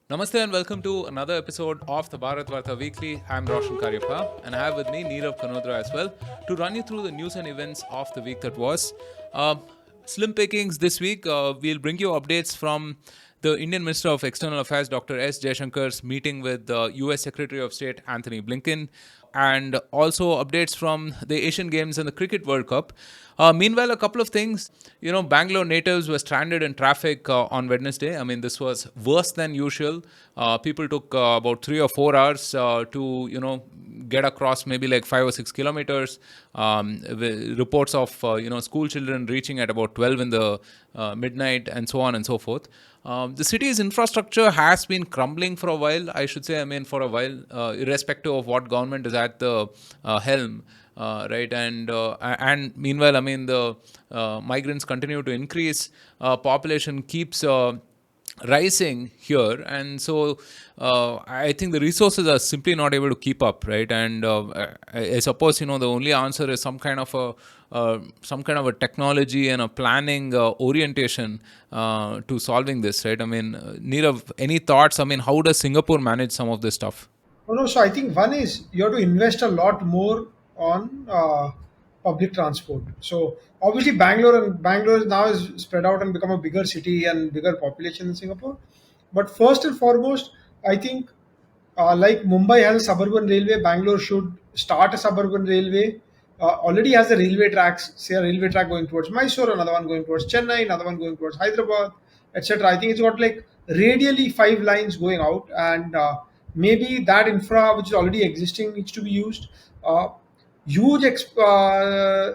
Namaste and welcome to another episode of the Bharatvaarta Weekly. I'm Roshan Cariappa and I have with me Nirav Kanodra as well to run you through the news and events of the week that was. Uh, Slim pickings this week. We'll bring you updates from the Indian Minister of External Affairs, Dr. S. Jaishankar's meeting with the US Secretary of State, Anthony Blinken, and also updates from the Asian Games and the Cricket World Cup. Meanwhile, a couple of things. Bangalore natives were stranded in traffic on Wednesday. I mean, this was worse than usual. People took about 3 or 4 hours get across maybe like 5 or 6 kilometers. Reports of school children reaching at about 12 in the midnight, and so on and so forth. The city's infrastructure has been crumbling for a while, I should say. I mean, for a while, irrespective of what government is at the helm. Right, and meanwhile, I mean, the migrants continue to increase. Population keeps rising here, and so I think the resources are simply not able to keep up, right? And I suppose the only answer is some kind of a technology and a planning orientation to solving this, right? I mean, Nirav, any thoughts? I mean, how does Singapore manage some of this stuff? No, so I think one is you have to invest a lot more on public transport. So obviously Bangalore now is spread out and become a bigger city and bigger population than Singapore. But first and foremost, I think like Mumbai has a suburban railway, Bangalore should start a suburban railway. Already has the railway tracks, say a railway track going towards Mysore, another one going towards Chennai, another one going towards Hyderabad, etc. I think it's got like radially 5 lines going out, and maybe that infra which is already existing needs to be used. Uh, Huge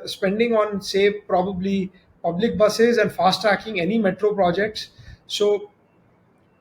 spending on, say, probably public buses and fast tracking any metro projects. So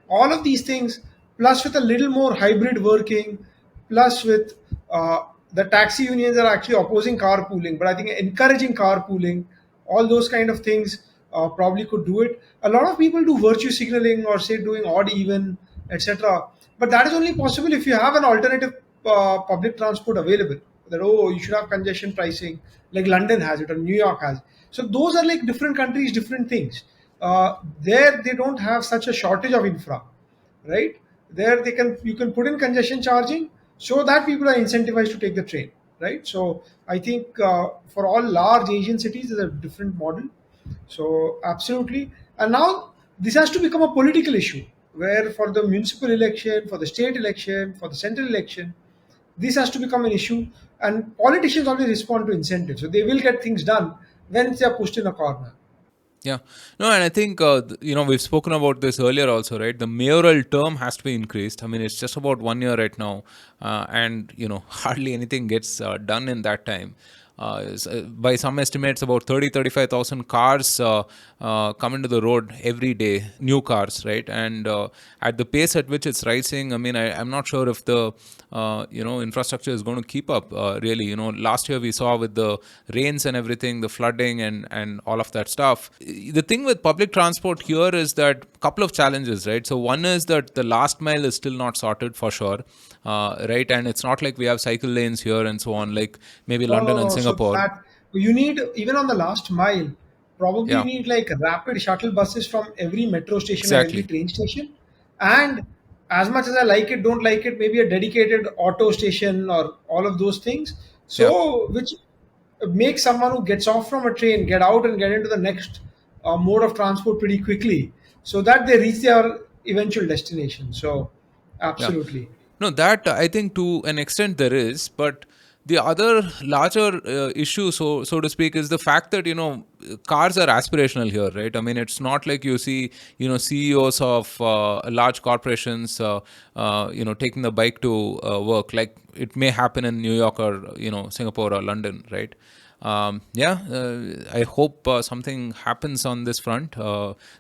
all of these things, plus with a little more hybrid working, plus with the taxi unions are actually opposing carpooling, but I think encouraging carpooling, all those kind of things probably could do it. A lot of people do virtue signaling or say doing odd even, etc. But that is only possible if you have an alternative public transport available. That, oh, you should have congestion pricing like London has it or New York has. So those are like different countries, different things. There they don't have such a shortage of infra, right? There you can put in congestion charging so that people are incentivized to take the train, right? So I think for all large Asian cities, there's a different model. So absolutely, and now this has to become a political issue where for the municipal election, for the state election, for the central election, this has to become an issue. And politicians always respond to incentives, so they will get things done when they are pushed in a corner. Yeah, no, and I think we've spoken about this earlier also, right? The mayoral term has to be increased. I mean, it's just about 1 year right now, and hardly anything gets done in that time. By some estimates, about 35,000 cars come into the road every day, new cars, right? And at the pace at which it's rising, I mean, I'm not sure if the infrastructure is going to keep up. Really, last year we saw with the rains and everything, the flooding and all of that stuff. The thing with public transport here is that couple of challenges, right? So one is that the last mile is still not sorted for sure, right? And it's not like we have cycle lanes here and so on, like maybe No, no, London and no. So Singapore. that you need, even on the last mile, probably you Yeah, need like rapid shuttle buses from every metro station and every exactly. train station. And as much as I like it, don't like it, maybe a dedicated auto station or all of those things. Yeah. So which makes someone who gets off from a train get out and get into the next mode of transport pretty quickly, so that they reach their eventual destination. So Yeah. absolutely. No, that I think to an extent there is, but the other larger issue, so to speak, is the fact that cars are aspirational here, right? I mean, it's not like you see CEOs of large corporations taking the bike to work, like it may happen in New York or Singapore or London, right? I hope something happens on this front.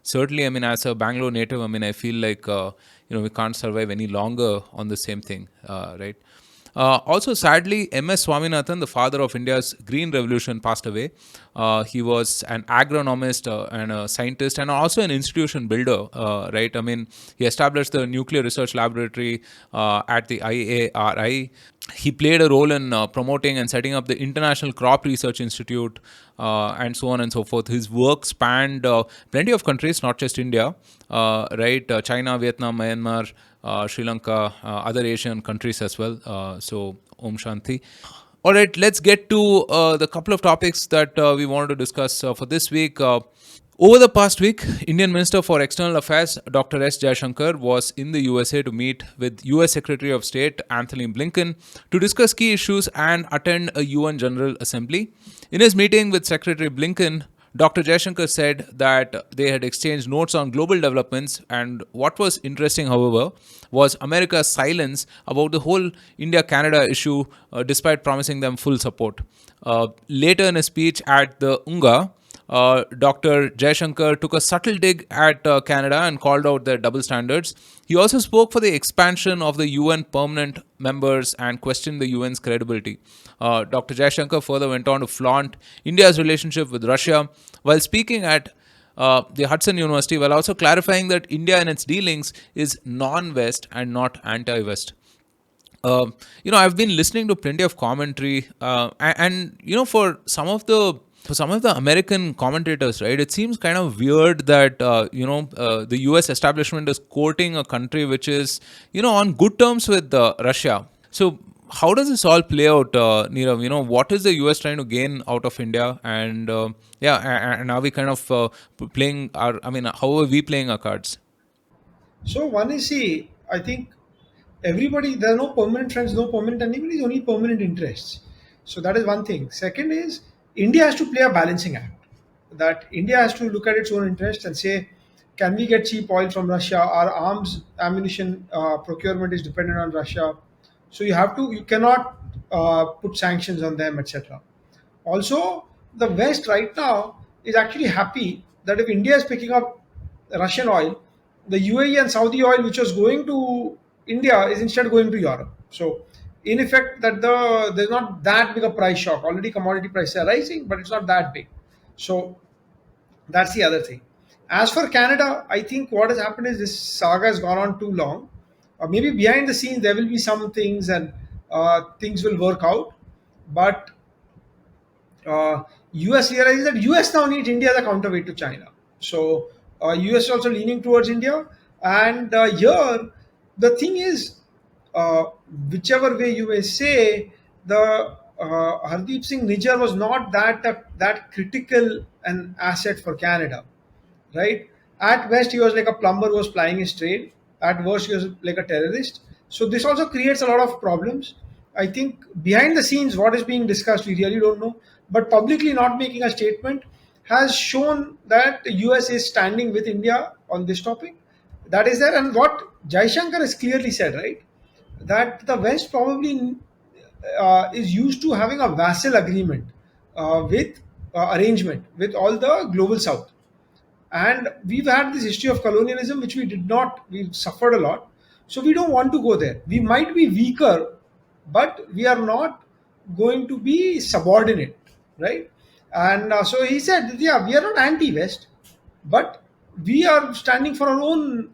Certainly, I mean, as a Bangalore native, I mean, I feel like we can't survive any longer on the same thing, right? Also, sadly, M.S. Swaminathan, the father of India's Green Revolution, passed away. He was an agronomist and a scientist and also an institution builder, right? I mean, he established the Nuclear Research Laboratory at the IARI. He played a role in promoting and setting up the International Crop Research Institute, and so on and so forth. His work spanned plenty of countries, not just India, right? China, Vietnam, Myanmar, Sri Lanka, other Asian countries as well. So, Om Shanti. All right, let's get to the couple of topics that we wanted to discuss for this week. Over the past week, Indian Minister for External Affairs Dr. S. Jaishankar was in the USA to meet with US Secretary of State Anthony Blinken to discuss key issues and attend a UN General Assembly. In his meeting with Secretary Blinken, Dr. Jaishankar said that they had exchanged notes on global developments, and what was interesting, however, was America's silence about the whole India Canada issue, despite promising them full support. Later in a speech at the UNGA, Dr. Jaishankar took a subtle dig at Canada and called out their double standards. He also spoke for the expansion of the UN permanent members and questioned the UN's credibility. Dr. Jaishankar further went on to flaunt India's relationship with Russia while speaking at the Hudson University, while also clarifying that India in its dealings is non-West and not anti-West. I've been listening to plenty of commentary, and for some of the American commentators, right, it seems kind of weird that the U.S. establishment is courting a country which is on good terms with Russia. So how does this all play out, Nirav? What is the U.S. trying to gain out of India, and and are we kind of playing our? I mean, how are we playing our cards? So one is, see, I think everybody, there are no permanent friends, no permanent enemies, only permanent interests. So that is one thing. Second is, India has to play a balancing act. That India has to look at its own interest and say, can we get cheap oil from Russia? Our arms ammunition procurement is dependent on Russia. So you cannot put sanctions on them, etc. Also, the West right now is actually happy that if India is picking up Russian oil, the UAE and Saudi oil, which was going to India, is instead going to Europe. So, in effect, there's not that big a price shock. Already commodity prices are rising, but it's not that big. So that's the other thing. As for Canada, I think what has happened is this saga has gone on too long. Maybe behind the scenes there will be some things and things will work out, but US realizes that US now needs India as a counterweight to China. So US is also leaning towards India, and here the thing is, uh, whichever way you may say, the Hardeep Singh Nijjar was not that critical an asset for Canada, right? At best, he was like a plumber who was plying his trade. At worst, he was like a terrorist. So this also creates a lot of problems. I think behind the scenes, what is being discussed, we really don't know. But publicly not making a statement has shown that the US is standing with India on this topic. That is there. And what Jaishankar has clearly said, right? That the West probably is used to having a vassal agreement with arrangement with all the global South, and we've had this history of colonialism which we suffered a lot, so we don't want to go there. We might be weaker, but we are not going to be subordinate, right? And so he said, yeah, we are not anti-West, but we are standing for our own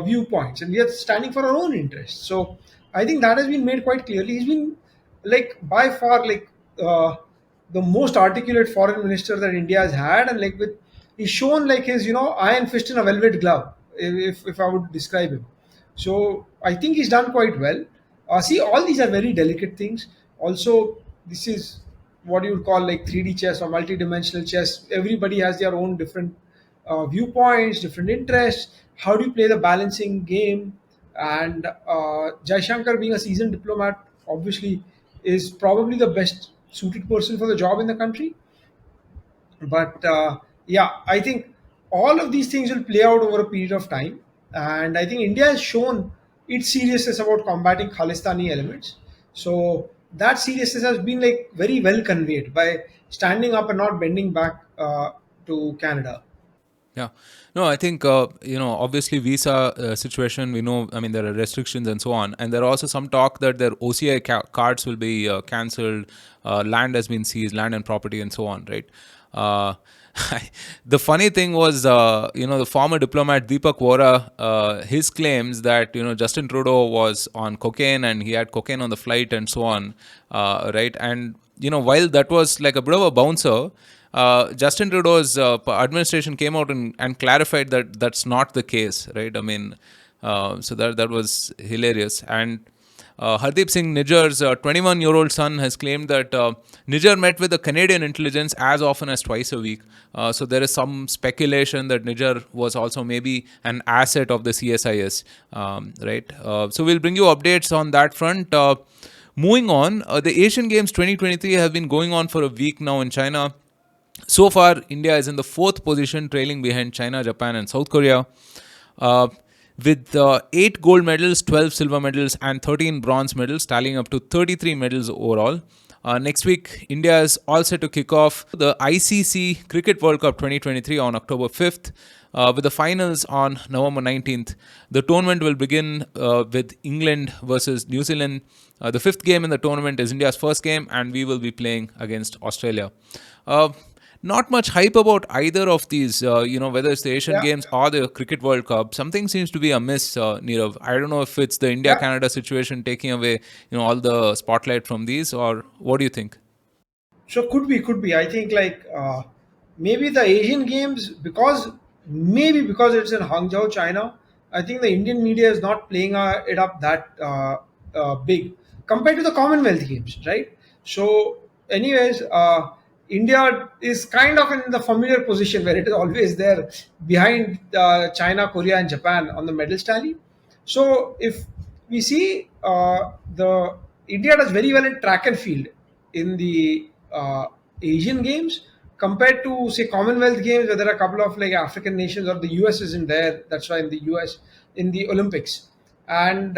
viewpoints, and we are standing for our own interests. So I think that has been made quite clearly. He's been like by far like the most articulate foreign minister that India has had, and like with he's shown like his iron fist in a velvet glove, if I would describe him. So I think he's done quite well. See, all these are very delicate things. Also, this is what you would call like 3D chess or multi-dimensional chess. Everybody has their own different viewpoints, different interests. How do you play the balancing game? And Jaishankar, being a seasoned diplomat, obviously is probably the best suited person for the job in the country. But yeah, I think all of these things will play out over a period of time, and I think India has shown its seriousness about combating Khalistani elements. So that seriousness has been like very well conveyed by standing up and not bending back to Canada. Yeah. No, I think, obviously visa situation, we know, I mean, there are restrictions and so on. And there are also some talk that their OCI cards will be cancelled, land has been seized, land and property and so on, right? Uh, the funny thing was, the former diplomat Deepak Vora, his claims that, Justin Trudeau was on cocaine and he had cocaine on the flight and so on, right? And, while that was like a bit of a bouncer, Justin Trudeau's administration came out and clarified that that's not the case, right? I mean, So that was hilarious. And Hardeep Singh Nijjar's 21-year-old son has claimed that Nijjar met with the Canadian intelligence as often as twice a week. So there is some speculation that Nijjar was also maybe an asset of the CSIS, right? So we'll bring you updates on that front. Moving on, the Asian Games 2023 have been going on for a week now in China. So far, India is in the fourth position, trailing behind China, Japan, and South Korea. Uh, with 8 gold medals, 12 silver medals, and 13 bronze medals, tallying up to 33 medals overall. Next week, India is all set to kick off the ICC Cricket World Cup 2023 on October 5th, with the finals on November 19th. The tournament will begin with England versus New Zealand. The fifth game in the tournament is India's first game, and we will be playing against Australia. Uh, Not much hype about either of these, whether it's the Asian Yeah, Games or the Cricket World Cup. Something seems to be amiss, Nirav. I don't know if it's the yeah. India-Canada situation taking away, all the spotlight from these, or what do you think? So could be. I think like maybe the Asian Games because it's in Hangzhou, China. I think the Indian media is not playing it up that big compared to the Commonwealth Games, right? So, anyways, India is kind of in the familiar position where it is always there behind China, Korea, and Japan on the medals tally. So if we see the India does very well in track and field in the Asian Games compared to say Commonwealth Games where there are a couple of like African nations or the US isn't there. That's why in the US in the Olympics and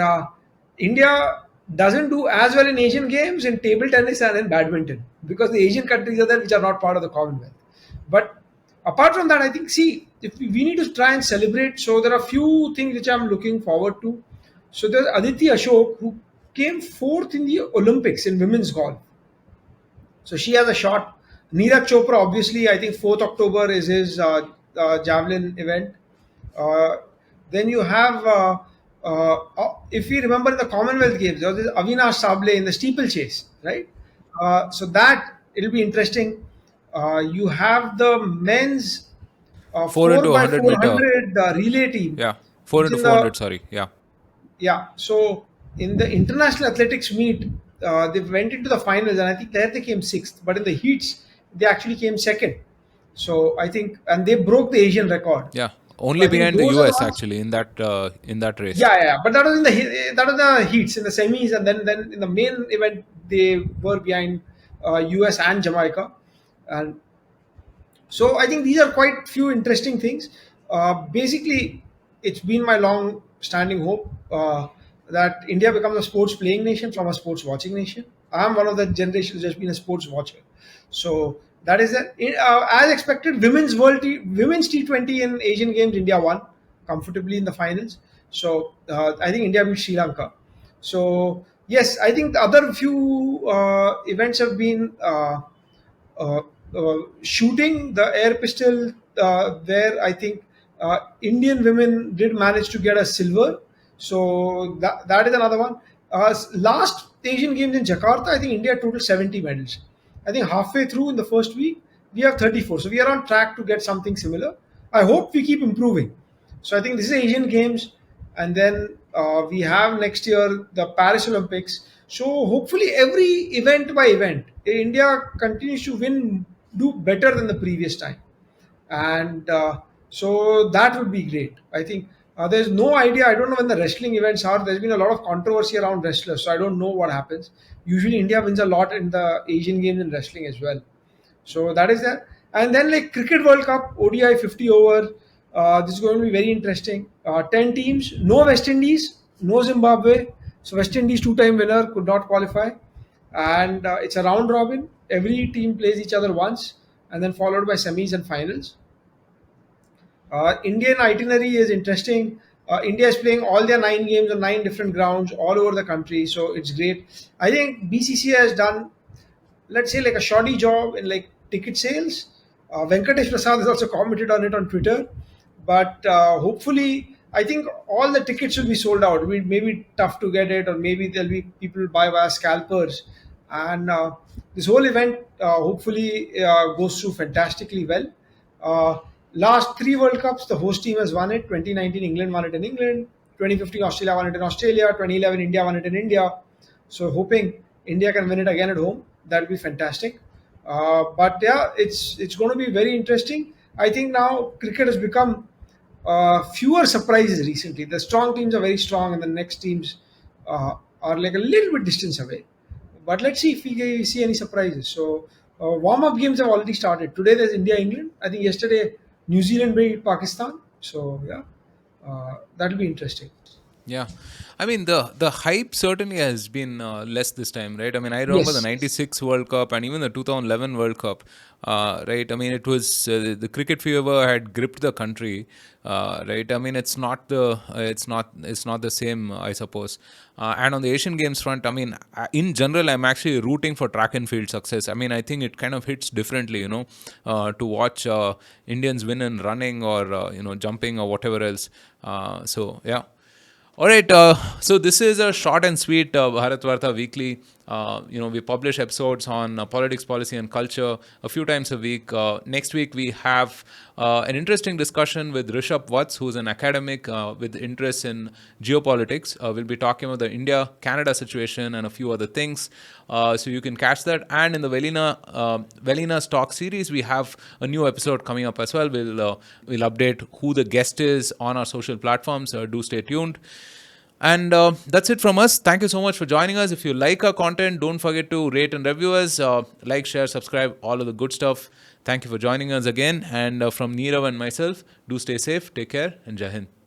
India doesn't do as well in Asian Games in table tennis and in badminton because the Asian countries are there which are not part of the Commonwealth. But apart from that, I think see if we need to try and celebrate. So there are few things which I'm looking forward to. So there's Aditi Ashok who came fourth in the Olympics in women's golf. So she has a shot. Neeraj Chopra, obviously, I think 4th October is his javelin event. Uh, then you have, if we remember in the Commonwealth Games, there was this Avinash Sable in the steeplechase, right? So that it'll be interesting. You have the men's 4 4 into by 100 meter. 400 relay team. Yeah, 4 It's into in the 400, sorry. Yeah. yeah. So in the international athletics meet, they went into the finals, and I think there they came sixth. But in the heats, they actually came second. So I think, and they broke the Asian record. Yeah. So Only I think behind the those are the US, ones. actually, in that race. Yeah, yeah. But that was in the that was the heats in the semis, and then in the main event they were behind US and Jamaica, and so I think these are quite few interesting things. Basically, it's been my long-standing hope that India becomes a sports playing nation from a sports watching nation. I'm one of the generations who's just been a sports watcher. So that is that. As expected, women's T20 in Asian Games, India won comfortably in the finals. So I think India beat Sri Lanka. So yes, I think the other few events have been. Uh, Shooting the air pistol, where I think Indian women did manage to get a silver. So that is another one. Last Asian Games in Jakarta, I think India total 70 medals. I think halfway through in the first week, we have 34. So we are on track to get something similar. I hope we keep improving. So I think this is Asian Games, and then we have next year the Paris Olympics. So hopefully, every event by event, India continues to do better than the previous time, and so that would be great. I think there's no idea. I don't know when the wrestling events are. There's been a lot of controversy around wrestlers, so I don't know what happens. Usually, India wins a lot in the Asian Games in wrestling as well. So that is that. And then like Cricket World Cup, ODI 50 over. This is going to be very interesting. 10 teams, no West Indies, no Zimbabwe. So West Indies two-time winner could not qualify. And it's a round robin. Every team plays each other once and then followed by semis and finals. Indian itinerary is interesting. India is playing all their 9 games on 9 different grounds all over the country. So it's great. I think BCCI has done, let's say, like a shoddy job in like ticket sales. Venkatesh Prasad has also commented on it on Twitter, but hopefully, I think all the tickets will be sold out. It may be tough to get it, or maybe there'll be people buy via scalpers, and this whole event hopefully goes through fantastically well. Uh, Last three World Cups, the host team has won it. 2019, England won it in England. 2015 Australia won it in Australia, 2011 India won it in India. So hoping India can win it again at home. That'll be fantastic. But yeah, it's going to be very interesting. I think now cricket has become fewer surprises recently. The strong teams are very strong, and the next teams are like a little bit distance away. But let's see if we see any surprises. So warm up games have already started. Today there's India England. I think yesterday New Zealand beat Pakistan. So yeah, that'll be interesting. Yeah, I mean the hype certainly has been less this time, right? I mean, I remember the Yes. '96 World Cup and even the 2011 World Cup, right? I mean, it was the cricket fever had gripped the country, right? I mean, it's not the same, I suppose. And on the Asian Games front, I mean, in general, I'm actually rooting for track and field success. I mean, I think it kind of hits differently, to watch Indians win in running or jumping or whatever else. So yeah. All right, so this is a short and sweet Bharatvaarta Weekly. We publish episodes on politics, policy, and culture a few times a week. Next week, we have an interesting discussion with Rishabh Watts, who's an academic with interests in geopolitics. We'll be talking about the India-Canada situation and a few other things. So you can catch that. And in the Velina's Talk series, we have a new episode coming up as well. We'll update who the guest is on our social platforms. Do stay tuned. And that's it from us. Thank you so much for joining us. If you like our content, don't forget to rate and review us. Like, share, subscribe, all of the good stuff. Thank you for joining us again. And from Nirav and myself, do stay safe, take care, and Jai Hind.